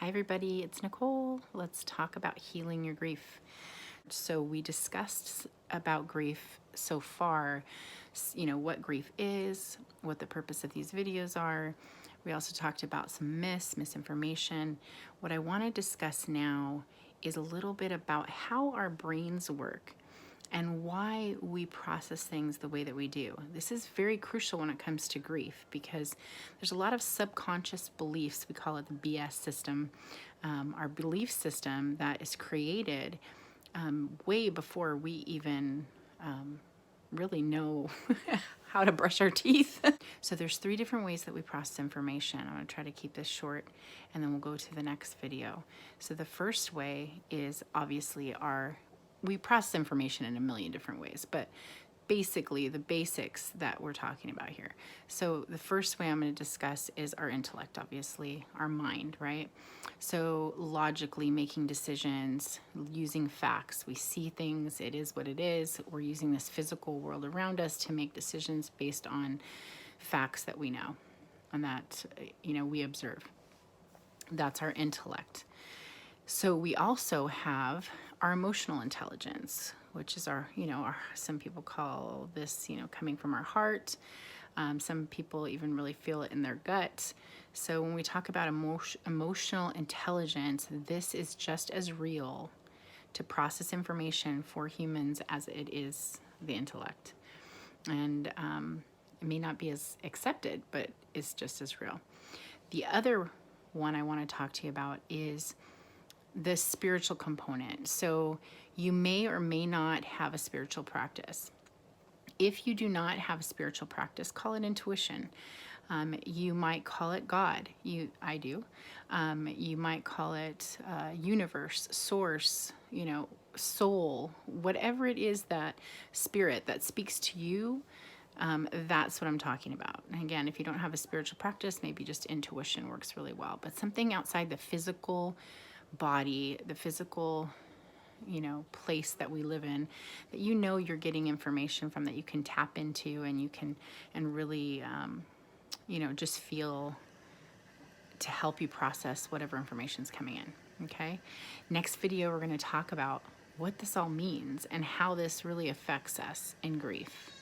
Hi everybody, it's Nicole. Let's talk about healing your grief. So we discussed about grief so far, what grief is, what the purpose of these videos are. We also talked about some misinformation. What I want to discuss now is a little bit about how our brains work and why we process things the way that we do. This is very crucial when it comes to grief because there's a lot of subconscious beliefs. We call it the BS system, our belief system that is created way before we even really know how to brush our teeth. So there's 3 different ways that we process information. I'm going to try to keep this short and then we'll go to the next video. So the first way is obviously we process information in a million different ways, but basically the basics that we're talking about here. So the first way I'm going to discuss is our intellect, obviously, our mind, right? So logically making decisions, using facts. We see things, it is what it is. We're using this physical world around us to make decisions based on facts that we know and that, we observe. That's our intellect. So we also have our emotional intelligence, which is some people call this, coming from our heart. Some people even really feel it in their gut. So when we talk about emotional intelligence, this is just as real to process information for humans as it is the intellect. And it may not be as accepted, but it's just as real. The other one I want to talk to you about is the spiritual component. So you may or may not have a spiritual practice. If you do not have a spiritual practice, call it intuition. You might call it God. I do. You might call it universe, source, soul, whatever it is, that spirit that speaks to you. That's what I'm talking about. And again, if you don't have a spiritual practice, maybe just intuition works really well. But something outside the physical body, the physical, place that we live in, that you're getting information from, that you can tap into and you can, and really, just feel to help you process whatever information's coming in, okay? Next video, we're gonna talk about what this all means and how this really affects us in grief.